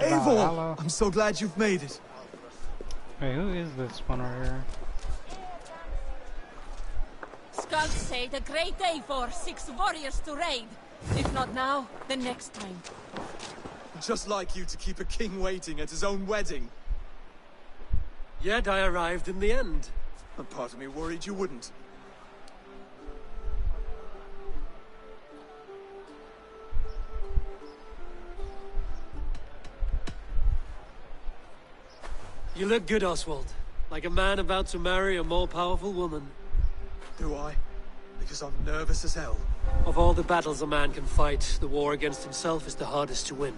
Eivor! Valhalla. I'm so glad you've made it. Wait, who is this one right here? Skulls say the great Eivor seeks warriors to raid. If not now, then next time. Just like you to keep a king waiting at his own wedding. Yet I arrived in the end. A part of me worried you wouldn't. You look good, Oswald. Like a man about to marry a more powerful woman. Do I? Because I'm nervous as hell. Of all the battles a man can fight, the war against himself is the hardest to win.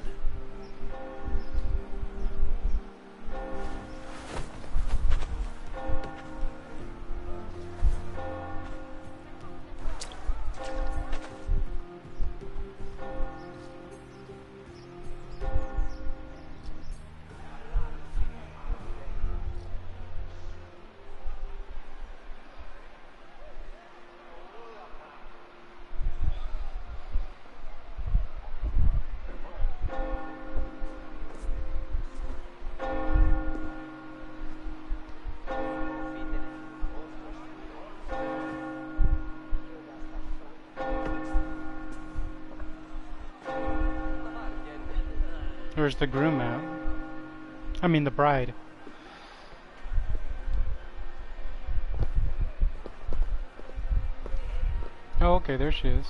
Where's the groom at? I mean the bride. Oh, okay, there she is.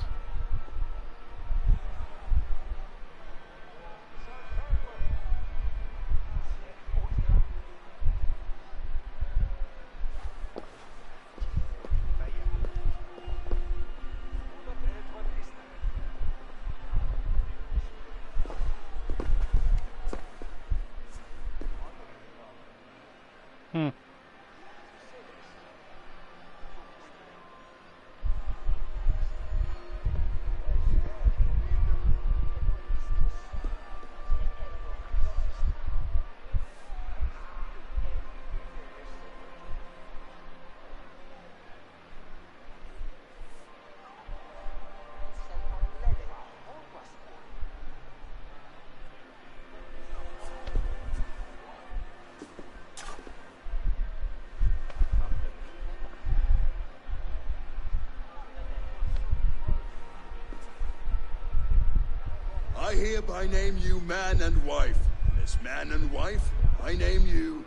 I hereby name you man and wife. As man and wife, I name you...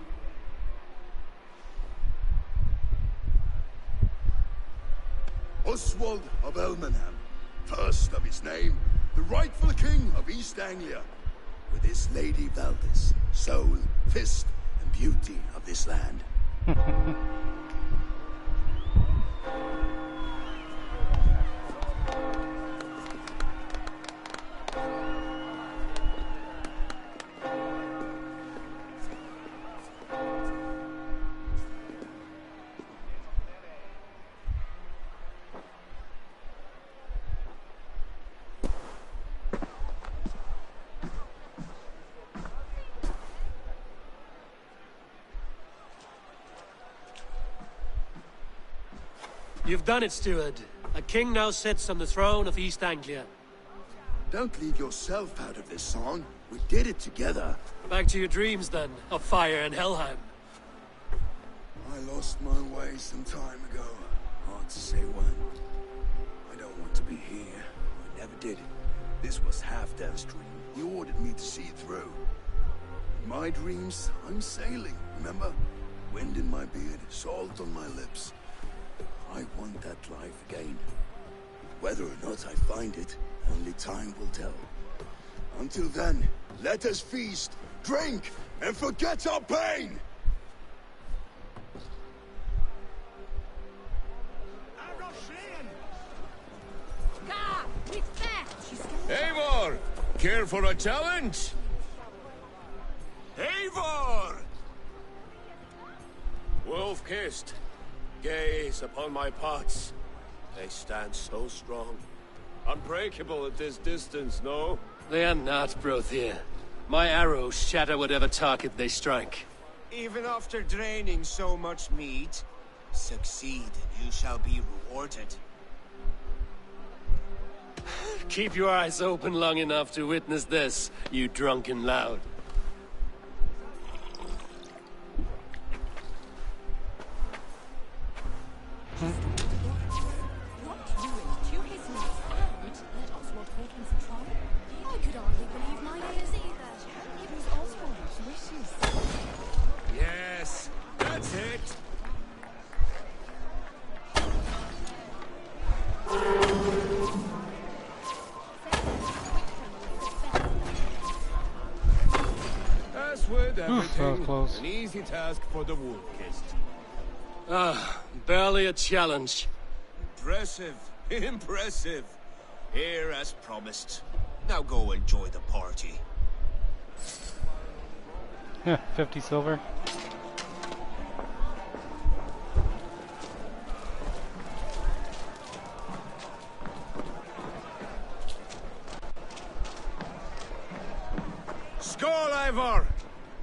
Oswald of Elmenham, first of his name, the rightful king of East Anglia, with his lady Valdis, soul, fist, and beauty of this land. You've done it, steward. A king now sits on the throne of East Anglia. Don't leave yourself out of this song. We did it together. Back to your dreams, then, of fire and Helheim. I lost my way some time ago. Hard to say when. I don't want to be here. I never did. This was Halfdan's dream. He ordered me to see it through. In my dreams, I'm sailing, remember? Wind in my beard, salt on my lips. I want that life again. Whether or not I find it, only time will tell. Until then, let us feast, drink, and forget our pain! Eivor! Care for a challenge? Eivor! Wolf-kissed. Gaze upon my parts. They stand so strong. Unbreakable at this distance, no? They are not, Brothir. My arrows shatter whatever target they strike. Even after draining so much meat, succeed and you shall be rewarded. Keep your eyes open long enough to witness this, you drunken lout. What do it to his knees and let Oswald take him control? I could hardly believe my ears either. It was Oswald's wishes. Yes, that's it. As with that was everything, close. an easy task for the wolf-kissed. Ah, barely a challenge. Impressive. Impressive. Here as promised. Now go enjoy the party. 50 silver. Skål, Ivor!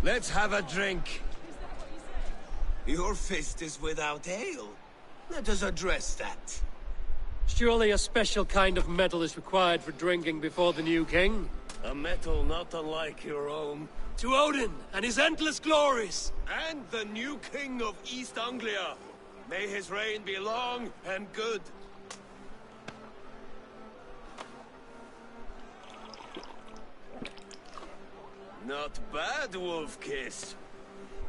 Let's have a drink. Your fist is without ale. Let us address that. Surely a special kind of metal is required for drinking before the new king? A metal not unlike your own. To Odin and his endless glories! And the new king of East Anglia. May his reign be long and good. Not bad, Wolf-Kiss.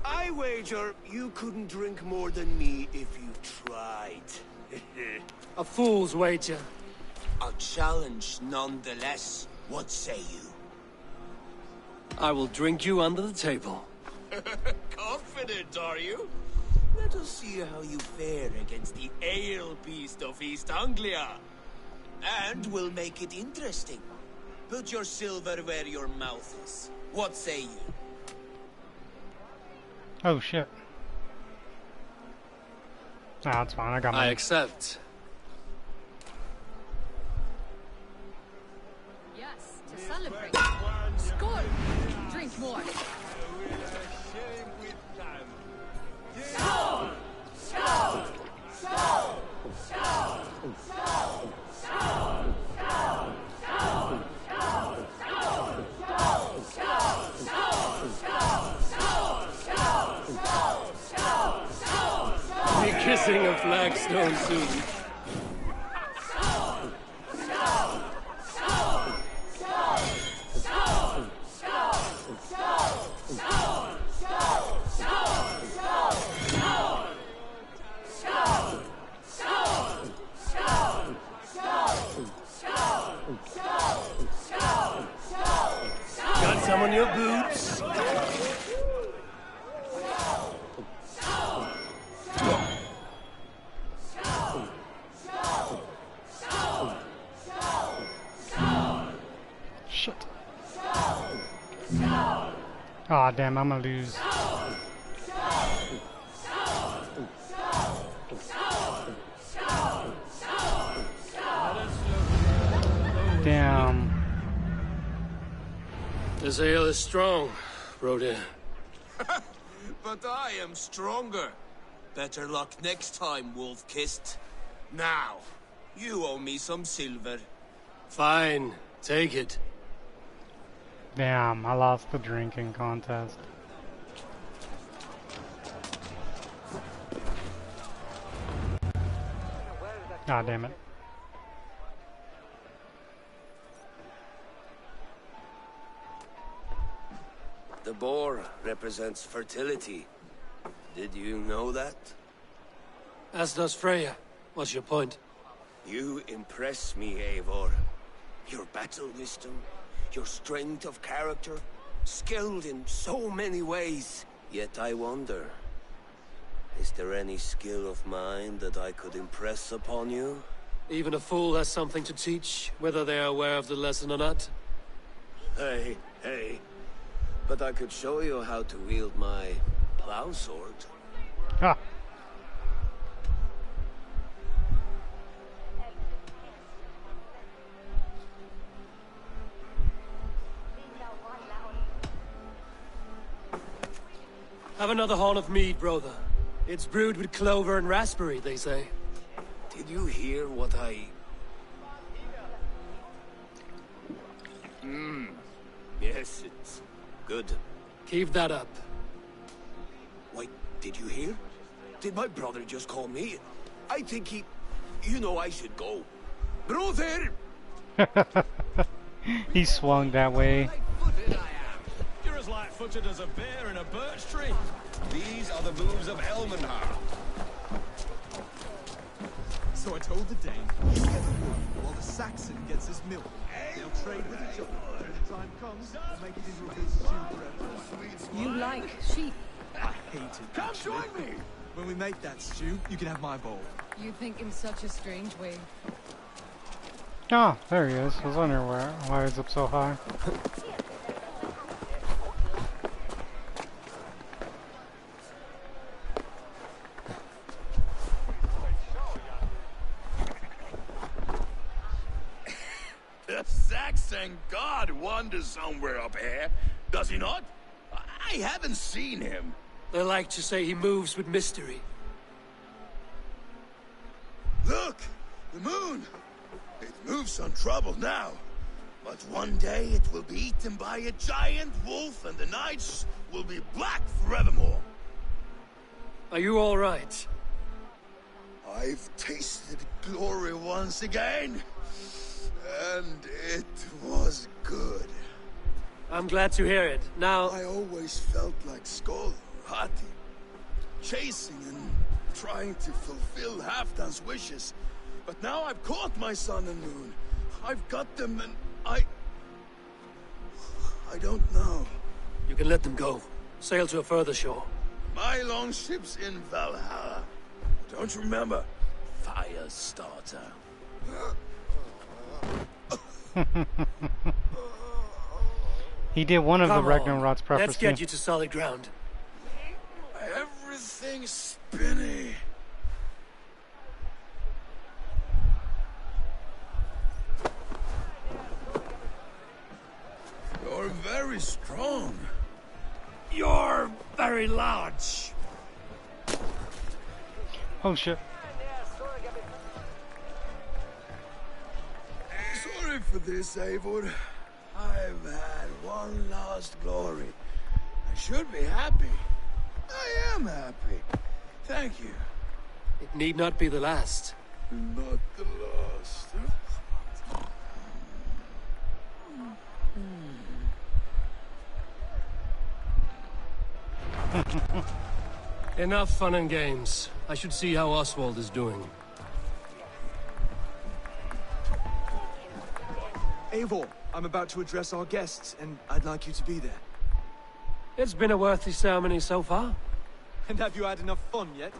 I wager you couldn't drink more than me if you tried. A fool's wager. A challenge nonetheless. What say you? I will drink you under the table. Confident, are you? Let us see how you fare against the ale beast of East Anglia. And we'll make it interesting. Put your silver where your mouth is. What say you? Oh shit. Nah, that's fine. I got I my. accept. Yes, to celebrate. Skål! Drink more. Be kissing a flagstone soon. Got some on your boots? Shit. Aw, damn, I'm gonna lose. Damn. This ale is strong, Rodin. But I am stronger. Better luck next time, Wolf-Kissed. Now, you owe me some silver. Fine, take it. Damn, I lost the drinking contest. Ah, damn it. The boar represents fertility. Did you know that? As does Freya. What's your point? You impress me, Eivor. Your battle wisdom, your strength of character, skilled in so many ways. Yet I wonder, is there any skill of mine that I could impress upon you? Even a fool has something to teach, whether they are aware of the lesson or not. Hey, hey. But I could show you how to wield my plow sword. Ah. Have another horn of mead, brother. It's brewed with clover and raspberry, they say. Did you hear what I... Yes, it's good. Keep that up. Wait, did you hear? Did my brother just call me? I think he... You know, I should go. Brother! He swung that way. Light-footed I am. You're as light-footed as a bear in a birch tree. These are the moves of Elmenhar. So I told the Dane, you get the wool, while the Saxon gets his milk. They'll trade with each other. When the time comes, we'll make it into a good stew for everyone. You like sheep. I hate it. Come join me! When we make that stew, you can have my bowl. You think in such a strange way. Ah, there he is. I was wondering why he's up so high. The Saxon god wanders somewhere up here, does he not? I haven't seen him. They like to say he moves with mystery. Look! The moon! It moves untroubled now. But one day it will be eaten by a giant wolf and the nights will be black forevermore. Are you all right? I've tasted glory once again. And it was good. I'm glad to hear it. Now, I always felt like Skoll, Hati, chasing and trying to fulfill Halfdan's wishes. But now I've caught my sun and moon. I've got them and I don't know. you can let them go. Sail to a further shore. My longship's in Valhalla. Don't you remember? Firestarter. He did one of the Come on, Ragnarok's prophecy. let's get you to solid ground. Everything's spinny. You're very strong. You're very large. Oh shit. Sorry for this, Eivor. I've had one last glory. I should be happy. I am happy. Thank you. It need not be the last. Not the last. Enough fun and games. I should see how Oswald is doing. Eivor, I'm about to address our guests, and I'd like you to be there. It's been a worthy ceremony so far. And have you had enough fun yet?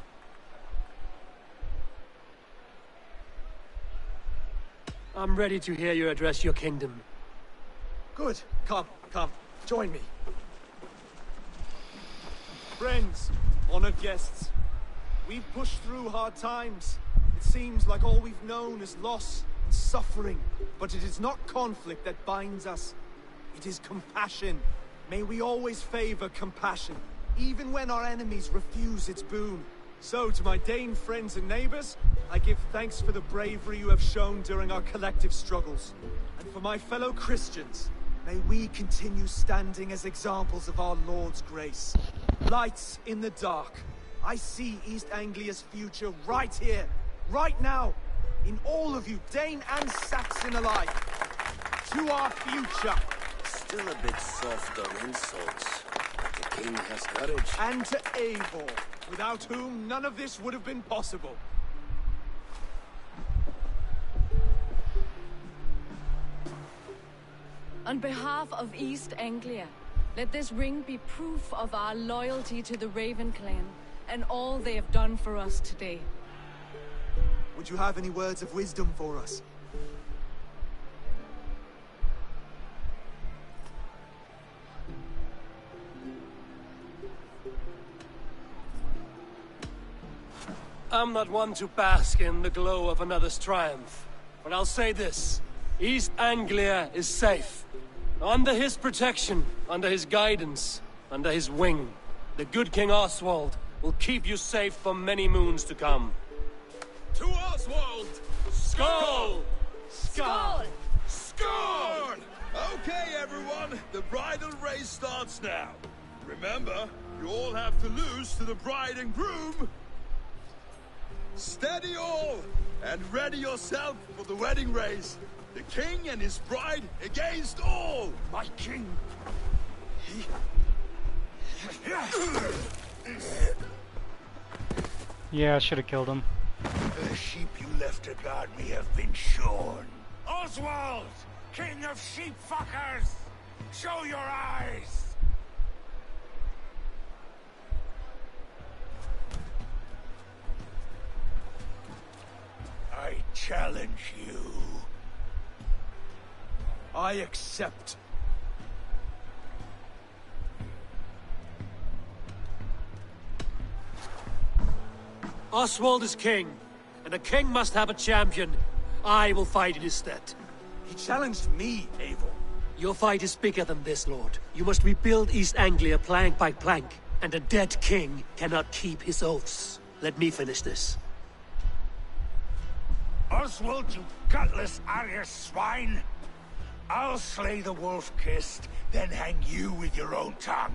I'm ready to hear you address your kingdom. Good. Come, join me. Friends, honored guests, we've pushed through hard times. It seems like all we've known is loss and suffering, but it is not conflict that binds us. It is compassion. May we always favor compassion, even when our enemies refuse its boon. So, to my Dane friends and neighbors, I give thanks for the bravery you have shown during our collective struggles. And for my fellow Christians, may we continue standing as examples of our Lord's grace. Lights in the dark. I see East Anglia's future right here, right now, in all of you, Dane and Saxon alike. To our future. Still a bit soft on insults. The king has courage. And to Eivor, without whom none of this would have been possible. On behalf of East Anglia, let this ring be proof of our loyalty to the Raven clan and all they have done for us today. Would you have any words of wisdom for us? I'm not one to bask in the glow of another's triumph, but I'll say this. East Anglia is safe. Under his protection, under his guidance, under his wing, the good King Oswald will keep you safe for many moons to come. To Oswald! Skull! Skull! Score! Okay, everyone, the bridal race starts now. Remember, you all have to lose to the bride and groom. Steady all, and ready yourself for the wedding race. The king and his bride against all. My king. Yeah, I should have killed him. The sheep you left to guard me have been shorn. Oswald, king of sheep fuckers, show your eyes. I challenge you. I accept. Oswald is king, and a king must have a champion. I will fight in his stead. He challenged me, Eivor. Your fight is bigger than this, Lord. You must rebuild East Anglia plank by plank, and a dead king cannot keep his oaths. Let me finish this. Oswald, you gutless Arya swine! I'll slay the wolf-kissed, then hang you with your own tongue.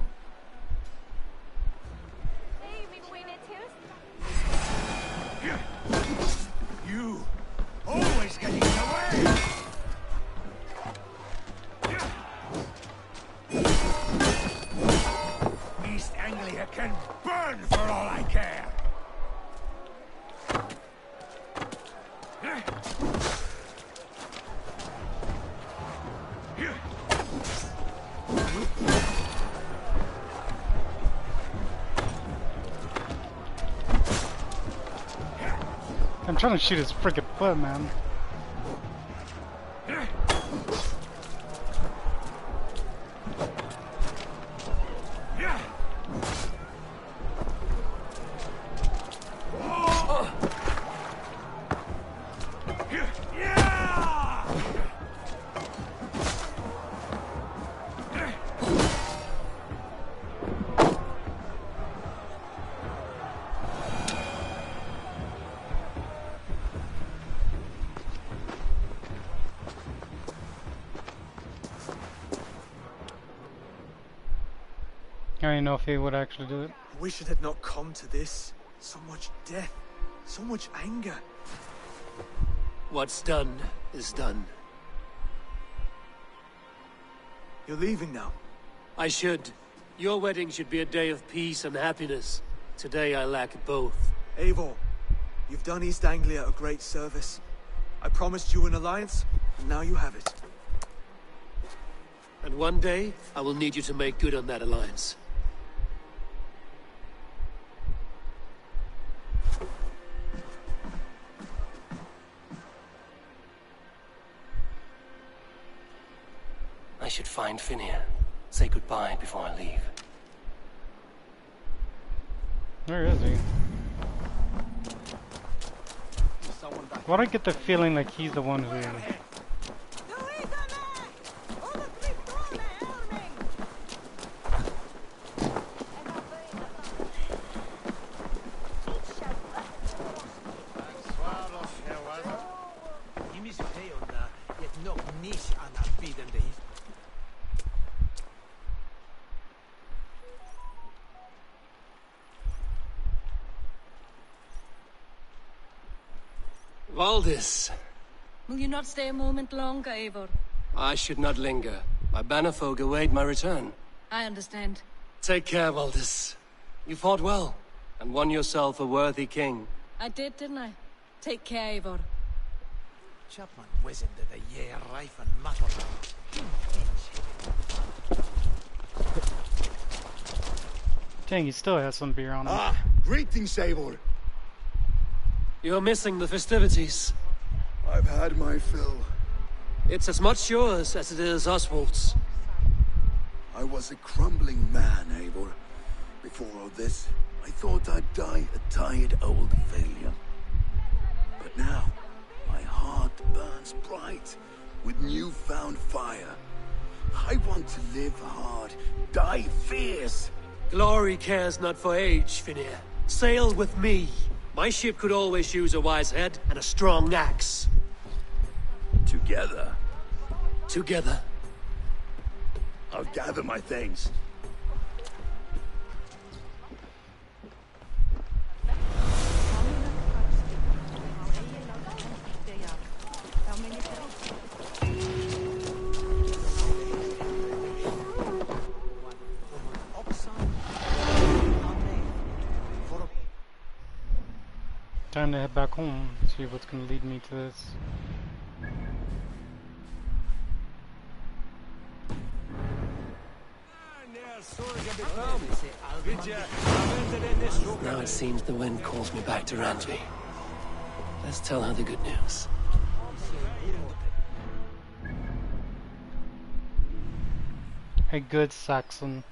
You always getting in the way! East Anglia can burn for all I care! I'm trying to shoot his freaking foot, man. I don't even know if he would actually do it. I wish it had not come to this. So much death, so much anger. What's done is done. You're leaving now. I should. Your wedding should be a day of peace and happiness. Today I lack both. Eivor, you've done East Anglia a great service. I promised you an alliance, and now you have it. And one day, I will need you to make good on that alliance. I should find Finir. Say goodbye before I leave. Where is he? Why do I get the feeling like he's the one who... Valdis. Will you not stay a moment longer, Eivor? I should not linger. My bannerfolk await my return. I understand. Take care, Valdis. You fought well, and won yourself a worthy king. I did, didn't I? Take care, Eivor. Chapman was into the year rife and muffled. Dang, he still has some beer on him. Ah, greetings, Eivor. You're missing the festivities. I've had my fill. It's as much yours as it is Oswald's. I was a crumbling man, Eivor. Before all this, I thought I'd die a tired old failure. But now, my heart burns bright with newfound fire. I want to live hard, die fierce. Glory cares not for age, Finir. Sail with me. My ship could always use a wise head and a strong axe. Together, Together. I'll gather my things. Time to head back home, see what's gonna lead me to this. Now it seems the wind calls me back to Randvi. Let's tell her the good news. A good Saxon.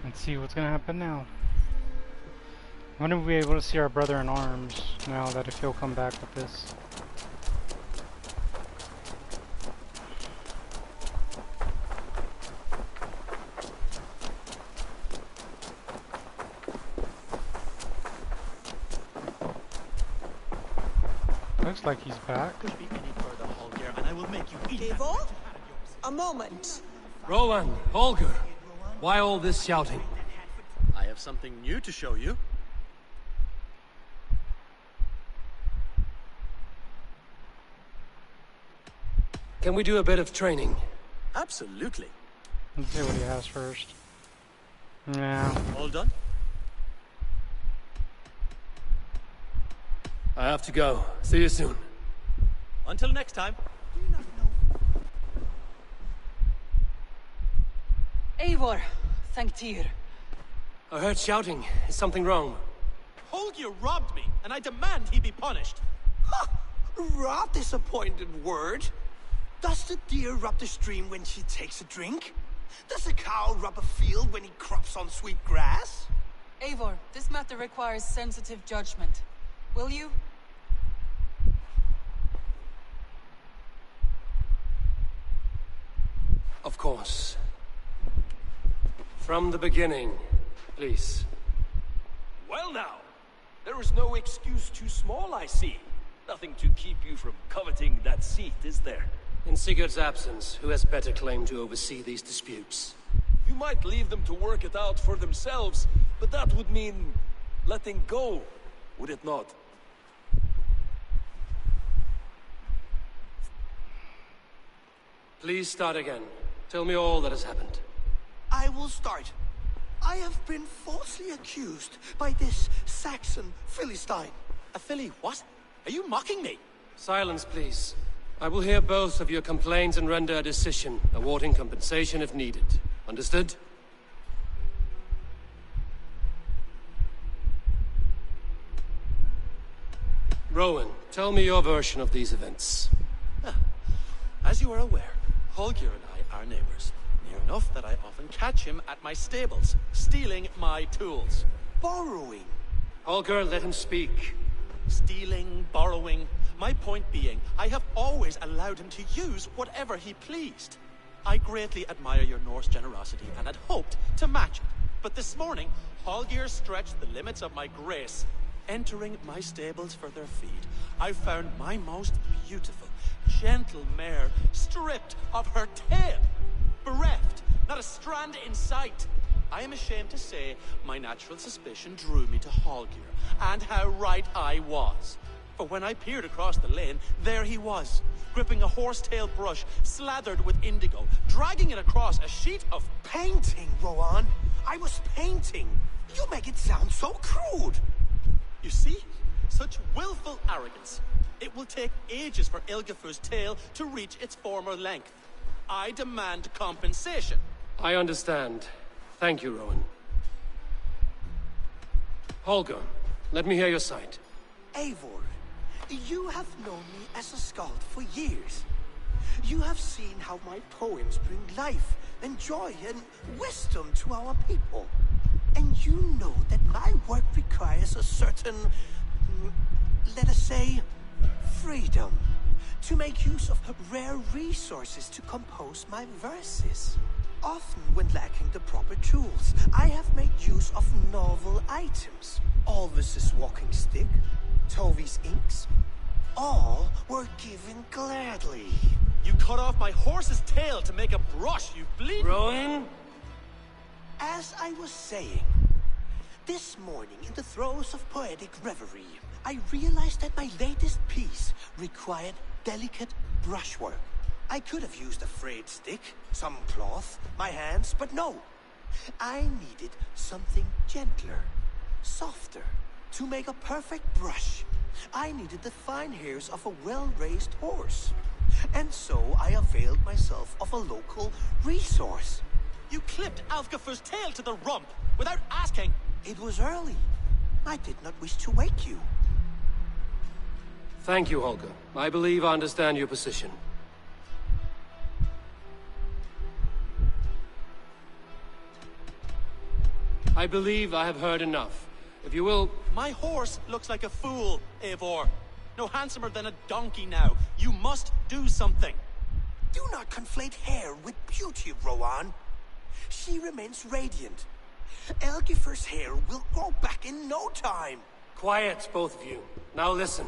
Let's see what's gonna happen now. When are we able to see our brother in arms now that if he'll come back with this? Looks like he's back. Could be any further, Holger, and I will make you eat Eivor? A moment. Rowan, Holger, why all this shouting? I have something new to show you. Can we do a bit of training? Absolutely. Let's see what he has first. Yeah. All done? I have to go. See you soon. Until next time. Eivor, thank Tyr. I heard shouting. Is something wrong? Holger robbed me, and I demand he be punished. Ha! Raw disappointed word. Does the deer rub the stream when she takes a drink? Does a cow rub a field when he crops on sweet grass? Eivor, this matter requires sensitive judgment. Will you? Of course. From the beginning, please. Well now, there is no excuse too small, I see. Nothing to keep you from coveting that seat, is there? In Sigurd's absence, who has better claim to oversee these disputes? You might leave them to work it out for themselves, but that would mean letting go, would it not? Please start again. Tell me all that has happened. I will start. I have been falsely accused by this Saxon Philistine. A filly what? Are you mocking me? Silence, please. I will hear both of your complaints and render a decision, awarding compensation if needed. Understood? Rowan, tell me your version of these events. As you are aware, Holger and I are neighbors. Near enough that I often catch him at my stables, stealing my tools. Borrowing. Holger, let him speak. Stealing, borrowing. My point being, I have always allowed him to use whatever he pleased. I greatly admire your Norse generosity and had hoped to match it. But this morning, Holger stretched the limits of my grace. Entering my stables for their feed, I found my most beautiful, gentle mare stripped of her tail. Bereft, not a strand in sight. I am ashamed to say my natural suspicion drew me to Holger, and how right I was. For when I peered across the lane, there he was, gripping a horsetail brush slathered with indigo, dragging it across a sheet of... Painting, Rowan! I was painting! You make it sound so crude! You see? Such willful arrogance. It will take ages for Ilgafur's tail to reach its former length. I demand compensation. I understand. Thank you, Rowan. Holger, let me hear your side. Eivor, you have known me as a skald for years. You have seen how my poems bring life and joy and wisdom to our people. And you know that my work requires a certain, let us say, freedom to make use of rare resources to compose my verses. Often when lacking the proper tools, I have made use of novel items. Alvis's walking stick, Tovi's inks, all were given gladly. You cut off my horse's tail to make a brush, you bleed... Rowan? As I was saying, this morning in the throes of poetic reverie, I realized that my latest piece required delicate brushwork. I could have used a frayed stick, some cloth, my hands, but no. I needed something gentler, softer. To make a perfect brush, I needed the fine hairs of a well-raised horse. And so I availed myself of a local resource. You clipped Alfgafur's tail to the rump, without asking. It was early. I did not wish to wake you. Thank you, Holger. I believe I understand your position. I believe I have heard enough. If you will... My horse looks like a fool, Eivor. No handsomer than a donkey now. You must do something. Do not conflate hair with beauty, Rowan. She remains radiant. Elgifur's hair will grow back in no time. Quiet, both of you. Now listen.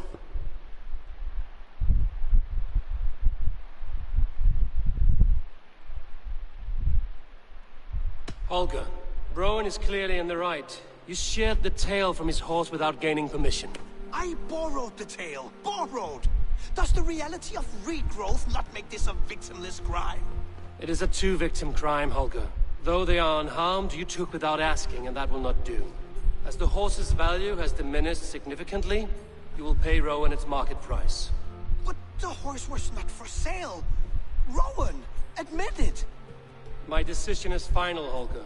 Holger, Rowan is clearly in the right. You sheared the tail from his horse without gaining permission. I borrowed the tail. Borrowed! Does the reality of regrowth not make this a victimless crime? It is a two-victim crime, Holger. Though they are unharmed, you took without asking, and that will not do. As the horse's value has diminished significantly, you will pay Rowan its market price. But the horse was not for sale. Rowan, admit it. My decision is final, Holger.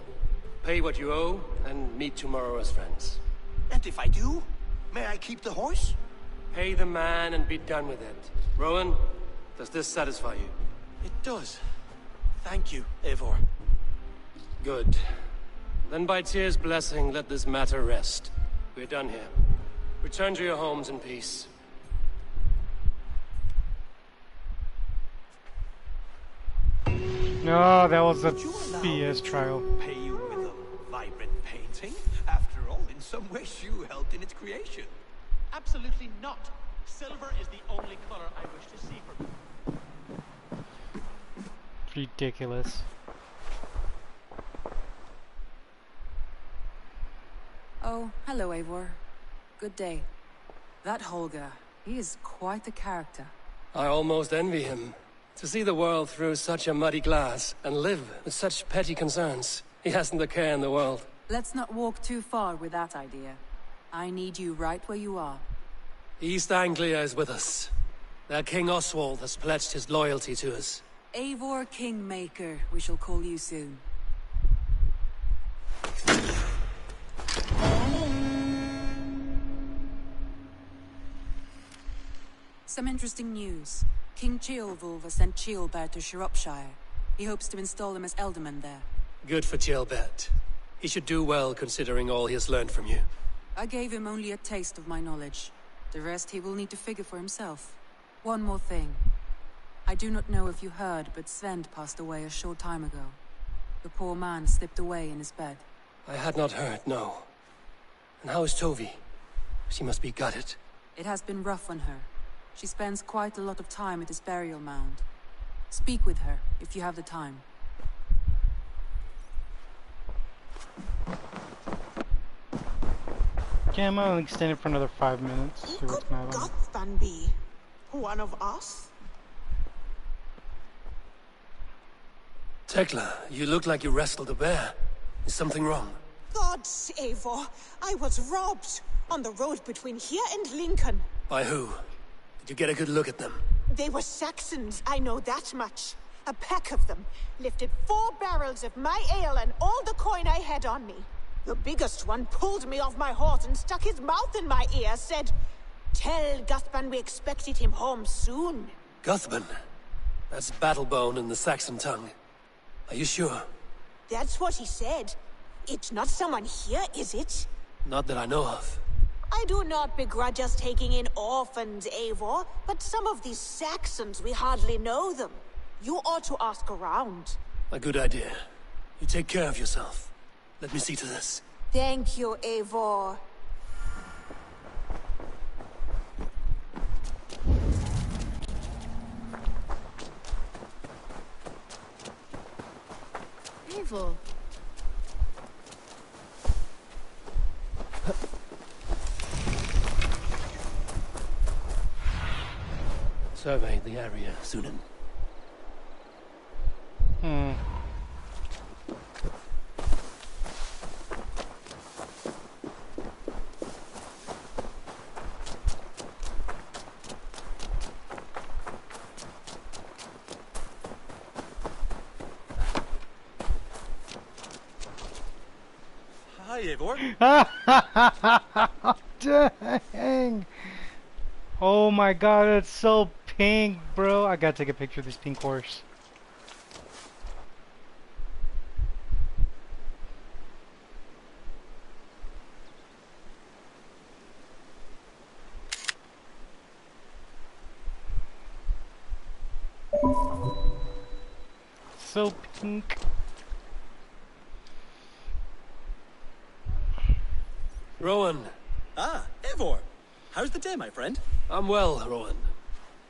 Pay what you owe, and meet tomorrow as friends. And if I do, may I keep the horse? Pay the man and be done with it. Rowan, does this satisfy you? It does. Thank you, Eivor. Good. Then by Tyr's blessing, let this matter rest. We're done here. Return to your homes in peace. No, that was a BS trial. Pay you with a vibrant painting? After all, in some ways you helped in its creation. Absolutely not. Silver is the only color I wish to see for me. Ridiculous. Oh, hello, Eivor. Good day. That Holger, he is quite the character. I almost envy him. To see the world through such a muddy glass, and live with such petty concerns. He hasn't a care in the world. Let's not walk too far with that idea. I need you right where you are. East Anglia is with us. Their King Oswald has pledged his loyalty to us. Eivor Kingmaker, we shall call you soon. Some interesting news. King Ceolwulf has sent Ceolbert to Shropshire. He hopes to install him as Elderman there. Good for Ceolbert. He should do well considering all he has learned from you. I gave him only a taste of my knowledge. The rest he will need to figure for himself. One more thing. I do not know if you heard, but Sven passed away a short time ago. The poor man slipped away in his bed. I had not heard, no. And how is Tovi? She must be gutted. It has been rough on her. She spends quite a lot of time at his burial mound. Speak with her, if you have the time. Yeah, I'm gonna extend it for another 5 minutes. See what's going on. man be? One of us? Tekla, you look like you wrestled a bear. Is something wrong? Gods, Eivor, I was robbed on the road between here and Lincoln. By who? Did you get a good look at them? They were Saxons, I know that much. A pack of them lifted 4 barrels of my ale and all the coin I had on me. The biggest one pulled me off my horse and stuck his mouth in my ear, said, "Tell Guthban we expected him home soon." Guthban? That's Battlebone in the Saxon tongue. Are you sure? That's what he said. It's not someone here, is it? Not that I know of. I do not begrudge us taking in orphans, Eivor, but some of these Saxons, we hardly know them. You ought to ask around. A good idea. You take care of yourself. Let me see to this. Thank you, Eivor. Eivor. Survey the area, Sunan. Hi, Eivor. Dang! Oh my god, it's so pink, bro. I gotta take a picture of this pink horse. So pink. Rowan. Ah, Eivor. How's the day, my friend? I'm well, Rowan.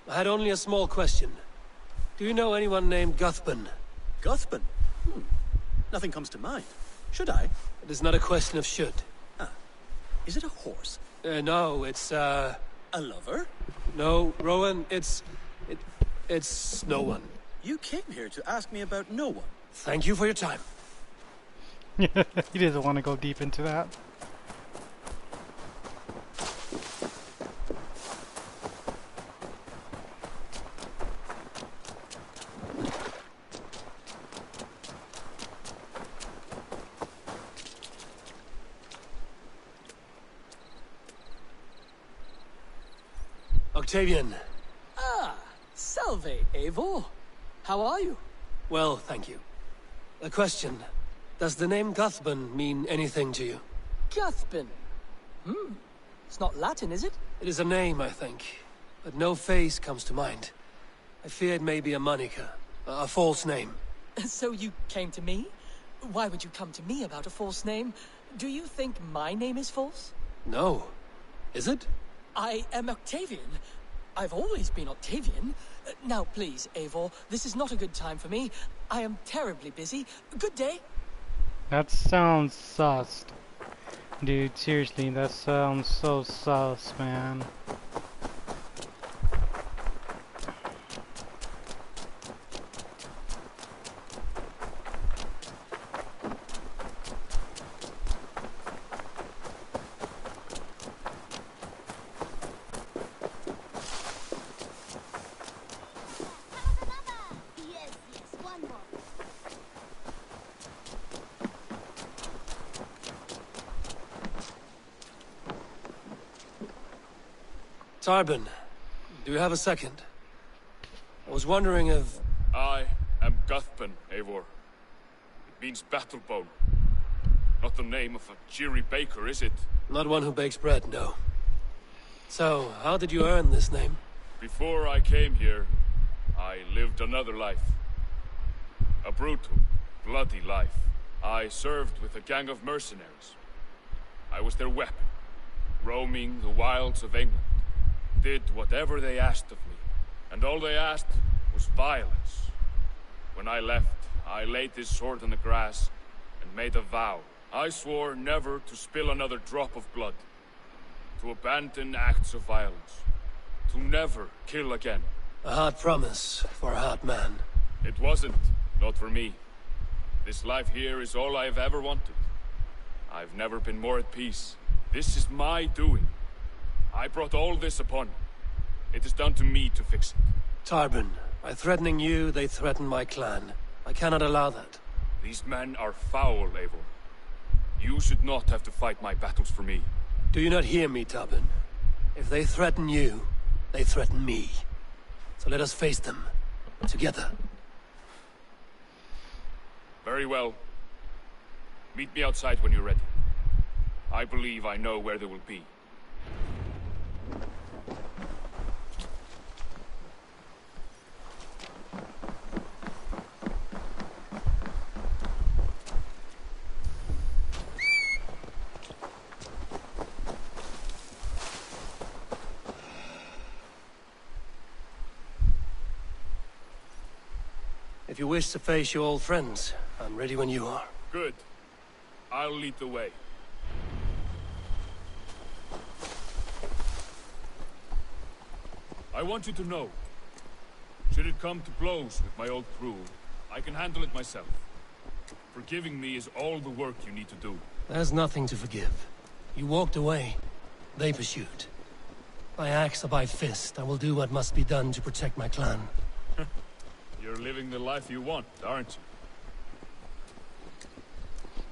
I had only a small question. Do you know anyone named Guthban? Guthban? Nothing comes to mind. Should I? It is not a question of should. Ah. Is it a horse? No, it's, A lover? No, Rowan, it's no one. You came here to ask me about no one. Thank you for your time. He doesn't want to go deep into that. Octavian. Ah, salve, Eivor. How are you? Well, thank you. A question. Does the name Guthban mean anything to you? Guthban. It's not Latin, is it? It is a name, I think. But no face comes to mind. I fear it may be a moniker. A false name. So you came to me? Why would you come to me about a false name? Do you think my name is false? No. Is it? I am Octavian. I've always been Octavian. Now, please, Eivor, this is not a good time for me. I am terribly busy. Good day. That sounds sus. Dude, seriously, that sounds so sus, man. Tarbin, do you have a second? I was wondering if... I am Guthban, Eivor. It means battlebone. Not the name of a cheery baker, is it? Not one who bakes bread, no. So, how did you earn this name? Before I came here, I lived another life. A brutal, bloody life. I served with a gang of mercenaries. I was their weapon, roaming the wilds of England. Did whatever they asked of me, and all they asked was violence. When I left, I laid this sword on the grass and made a vow. I swore never to spill another drop of blood, to abandon acts of violence, to never kill again. A hard promise for a hard man. It wasn't. Not for me. This life here is all I've ever wanted. I've never been more at peace. This is my doing. I brought all this upon me. It is down to me to fix it. Tarbin, by threatening you, they threaten my clan. I cannot allow that. These men are foul, Eivor. You should not have to fight my battles for me. Do you not hear me, Tarbin? If they threaten you, they threaten me. So let us face them. Together. Very well. Meet me outside when you're ready. I believe I know where they will be. If you wish to face your old friends, I'm ready when you are. Good. I'll lead the way. I want you to know, should it come to blows with my old crew, I can handle it myself. Forgiving me is all the work you need to do. There's nothing to forgive. You walked away. They pursued. By axe or by fist, I will do what must be done to protect my clan. You're living the life you want, aren't you?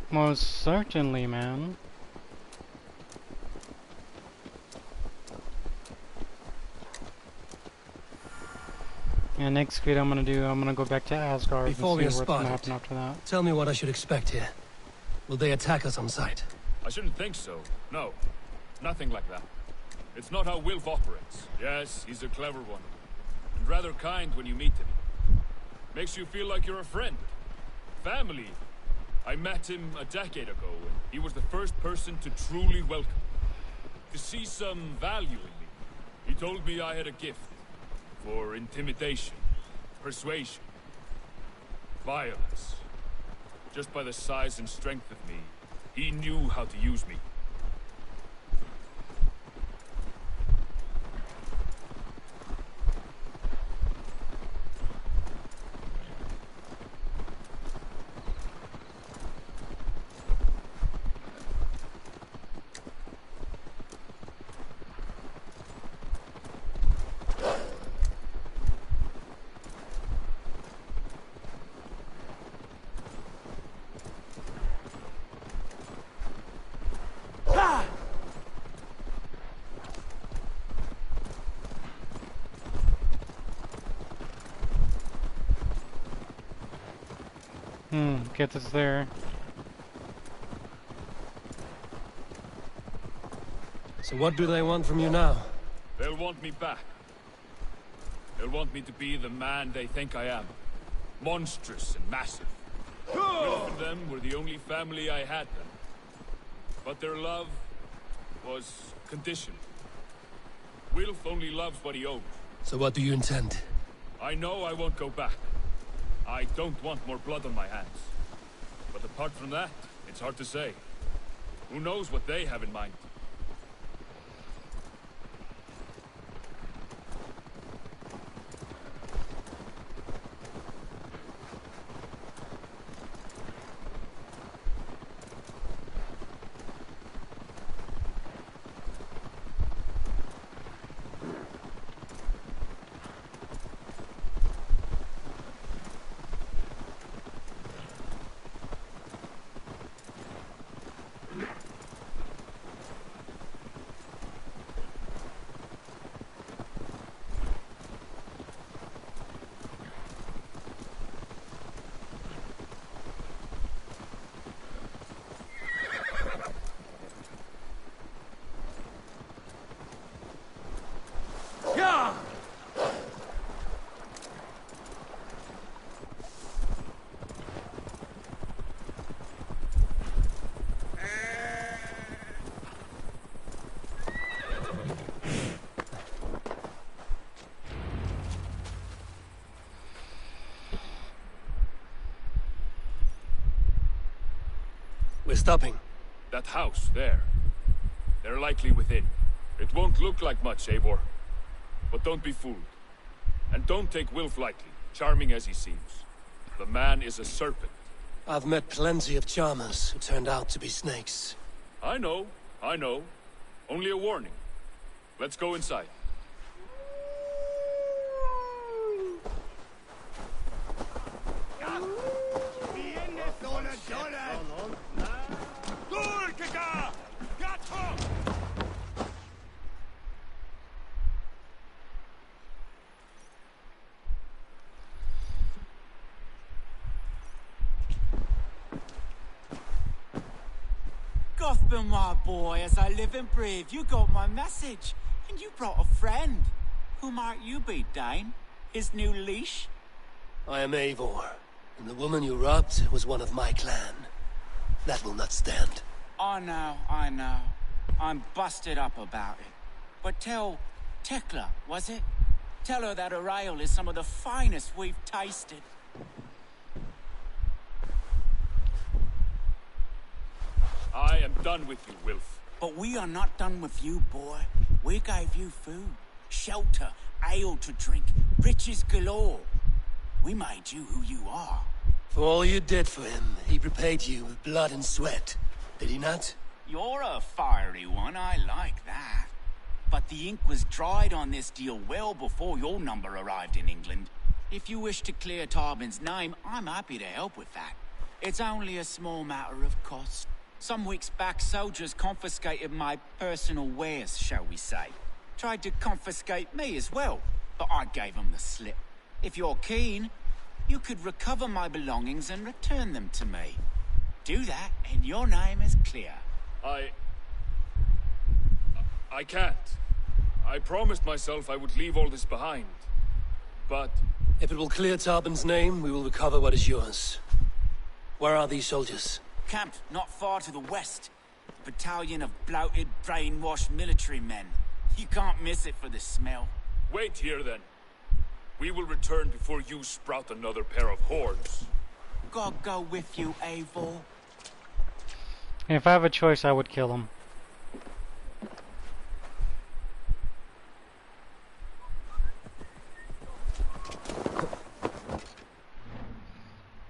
Most certainly, man. Yeah, next video I'm gonna go back to Asgard Before and see we what's gonna happen after that. Tell me what I should expect here. Will they attack us on sight? I shouldn't think so. No. Nothing like that. It's not how Wilf operates. Yes, he's a clever one. And rather kind when you meet him. Makes you feel like you're a friend. Family. I met him a decade ago, and he was the first person to truly welcome me. To see some value in me. He told me I had a gift. For intimidation. Persuasion. Violence. Just by the size and strength of me, he knew how to use me. Get this there. So what do they want from you now? They'll want me back. They'll want me to be the man they think I am. Monstrous and massive. Wilf and them were the only family I had then. But their love was conditional. Wilf only loves what he owes. So what do you intend? I know I won't go back. I don't want more blood on my hands. But apart from that, it's hard to say. Who knows what they have in mind? We're stopping. That house, there. They're likely within. It won't look like much, Eivor. But don't be fooled. And don't take Wilf lightly, charming as he seems. The man is a serpent. I've met plenty of charmers who turned out to be snakes. I know. Only a warning. Let's go inside. Gotham, my boy, as I live and breathe, you got my message. And you brought a friend. Who might you be, Dane? His new leash? I am Eivor, and the woman you robbed was one of my clan. That will not stand. I know. I'm busted up about it. But tell Tekla, was it? Tell her that her ale is some of the finest we've tasted. I am done with you, Wilf. But we are not done with you, boy. We gave you food, shelter, ale to drink, riches galore. We made you who you are. For all you did for him, he repaid you with blood and sweat. Did he not? You're a fiery one, I like that. But the ink was dried on this deal well before your number arrived in England. If you wish to clear Tarbin's name, I'm happy to help with that. It's only a small matter of cost. Some weeks back, soldiers confiscated my personal wares, shall we say. Tried to confiscate me as well, but I gave them the slip. If you're keen, you could recover my belongings and return them to me. Do that, and your name is clear. I can't. I promised myself I would leave all this behind. But... If it will clear Tarbin's name, we will recover what is yours. Where are these soldiers? Camped not far to the west. A battalion of bloated, brainwashed military men. You can't miss it for the smell. Wait here, then. We will return before you sprout another pair of horns. God go with you, Eivor. If I have a choice, I would kill him.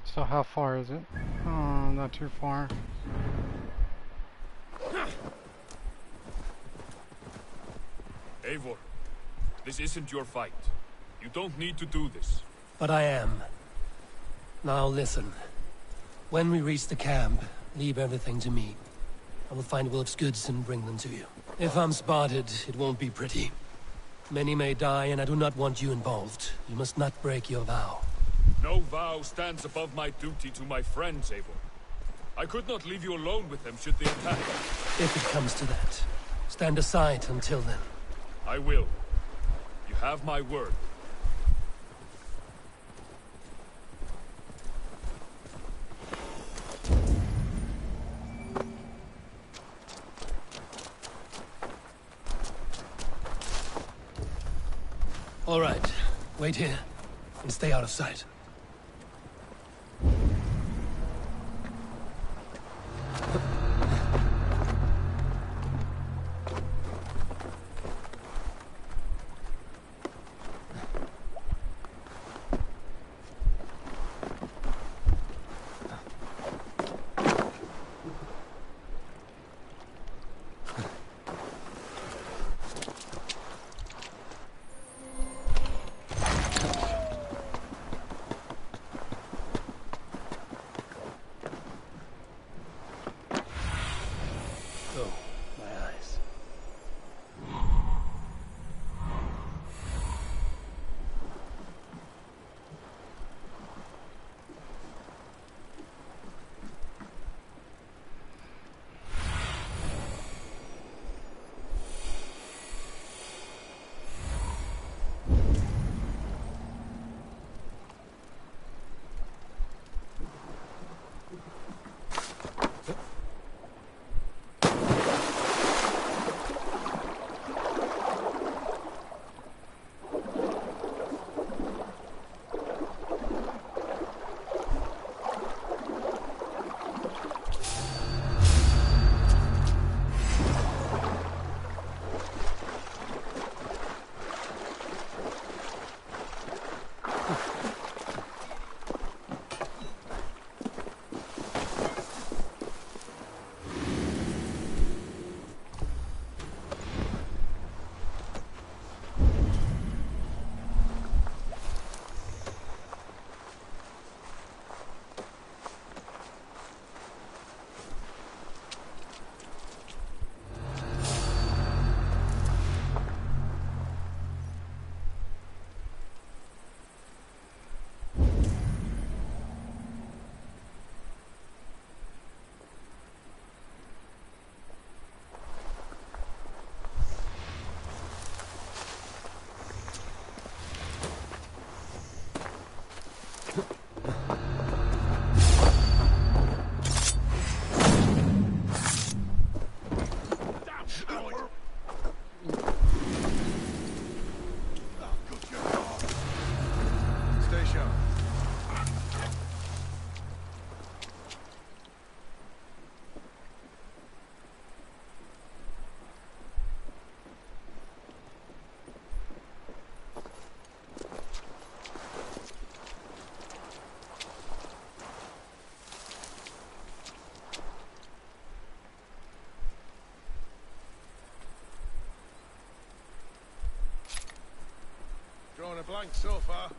So how far is it? Oh, not too far. Eivor, this isn't your fight. You don't need to do this. But I am. Now listen. When we reach the camp, leave everything to me. I will find Wilf's goods and bring them to you. If I'm spotted, it won't be pretty. Many may die, and I do not want you involved. You must not break your vow. No vow stands above my duty to my friends, Eivor. I could not leave you alone with them should they attack. If it comes to that, stand aside until then. I will. You have my word. All right. Wait here, and stay out of sight. point so far.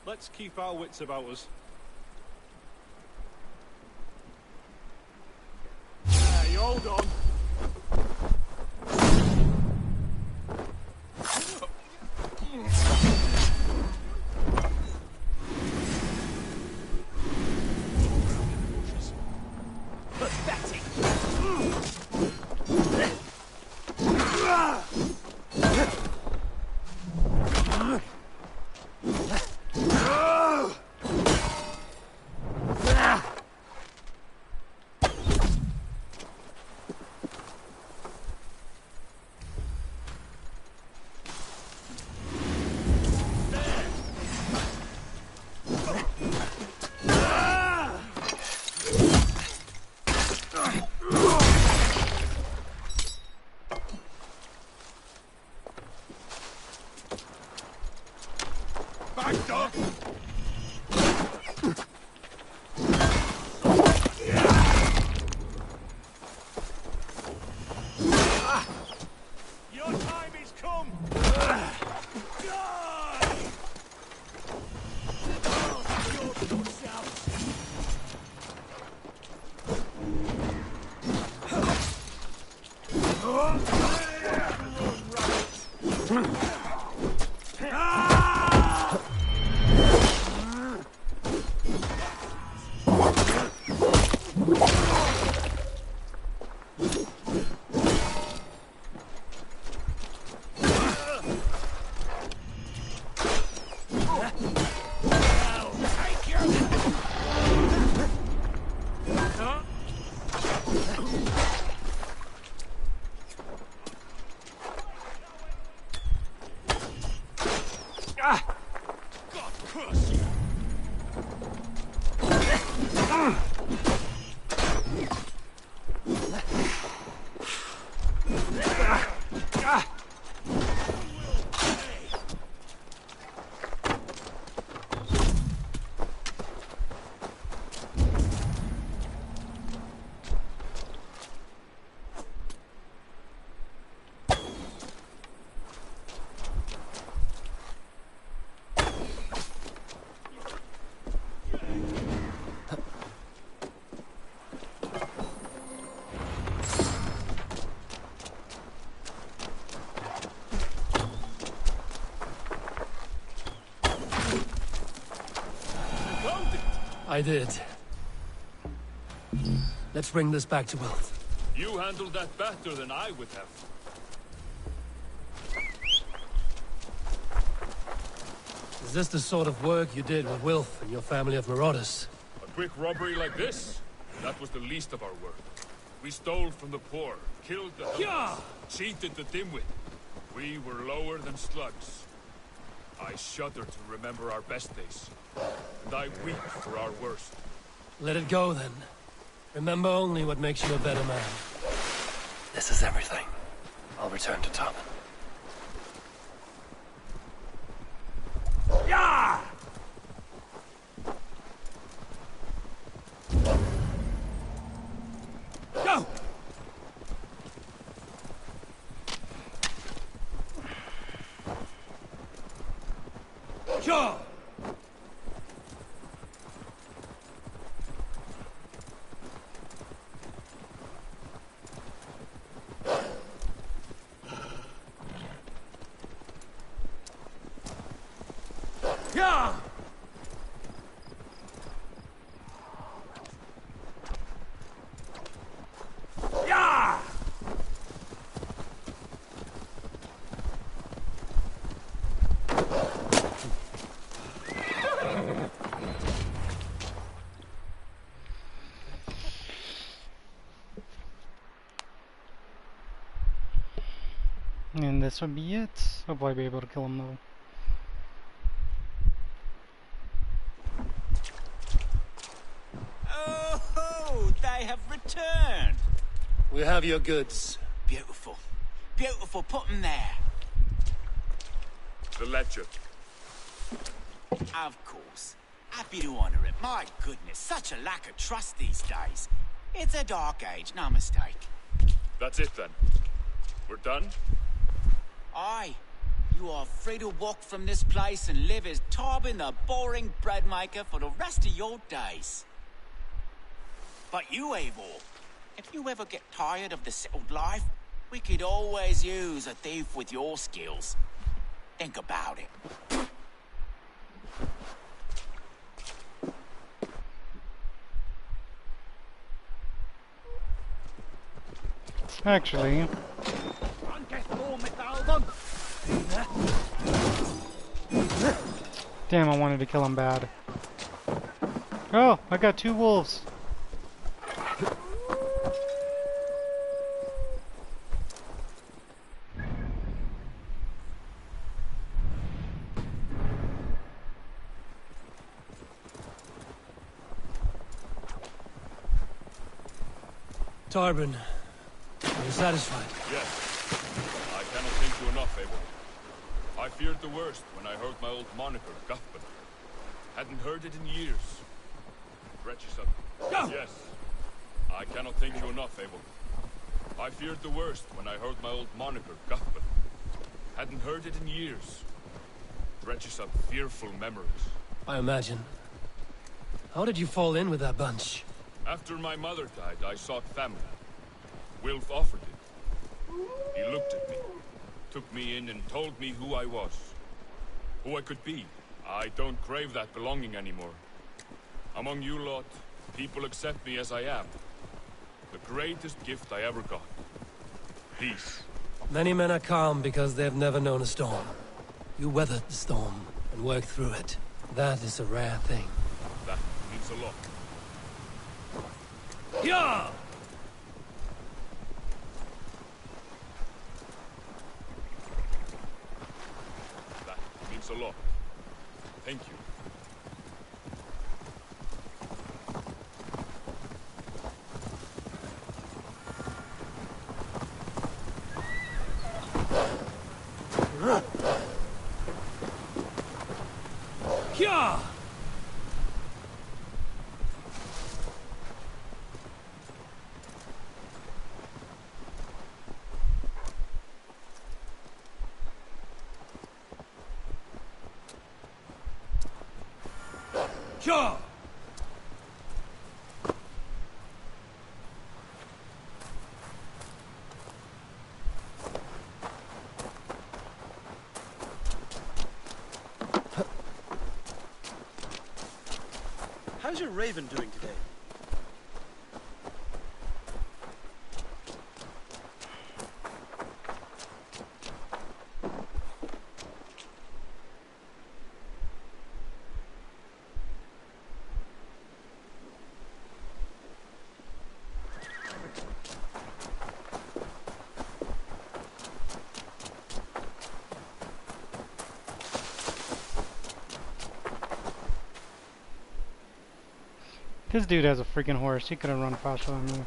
Let's keep our wits about us. Hey, hold on. Back, dog! Your time is come! I did. Let's bring this back to Wilf. You handled that better than I would have. Is this the sort of work you did with Wilf and your family of marauders? A quick robbery like this? That was the least of our work. We stole from the poor, killed the homeless, cheated the dimwit. We were lower than slugs. I shudder to remember our best days. And I weep for our worst. Let it go, then. Remember only what makes you a better man. This is everything. I'll return to Tarman. Yeah! Go! Sure! Yeah! Yeah! And this would be it. Hopefully I'll be able to kill him though. Oh, they have returned. We have your goods. Beautiful. Beautiful, put them there. The ledger. Of course. Happy to honor it. My goodness, such a lack of trust these days. It's a dark age, no mistake. That's it then. We're done? Aye. You are free to walk from this place and live as Tarbin the boring bread maker for the rest of your days. But you, Eivor, if you ever get tired of the settled life, we could always use a thief with your skills. Think about it. Actually, damn, I wanted to kill him bad. Oh, I got 2 wolves. Tarbin, are you satisfied? Yes. I cannot thank you enough, Eivor. I feared the worst when I heard my old moniker, Guthban. Hadn't heard it in years. Regisub. Yes. I cannot thank you enough, Eivor. I feared the worst when I heard my old moniker, Guthban. Hadn't heard it in years. Regisub, fearful memories. I imagine. How did you fall in with that bunch? After my mother died, I sought family. Wilf offered it. He looked at me, took me in and told me who I was. Who I could be. I don't crave that belonging anymore. Among you lot, people accept me as I am. The greatest gift I ever got. Peace. Many men are calm because they've never known a storm. You weathered the storm and worked through it. That is a rare thing. That means a lot. Yeah! That means a lot. Thank you. Yeah! Sure. How's your raven doing today? This dude has a freaking horse. He could have run faster than me.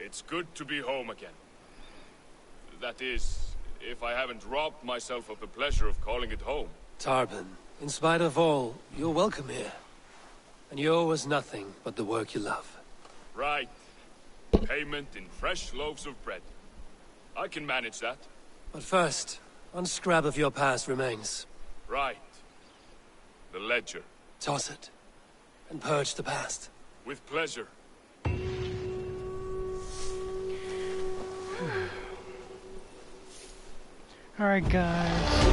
It's good to be home again. That is, if I haven't robbed myself of the pleasure of calling it home. Tarbin, in spite of all, you're welcome here. And you owe us nothing but the work you love. Right. Payment in fresh loaves of bread. I can manage that. But first, one scrap of your past remains. Right. The ledger. Toss it. and purge the past. With pleasure. Alright guys,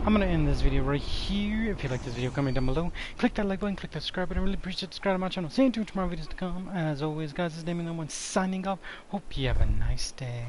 I'm gonna end this video right here. If you like this video, comment down below. Click that like button, click that subscribe button. I really appreciate subscribing to my channel. See you in tomorrow videos to come. As always guys, this is Damien, no one signing off. Hope you have a nice day.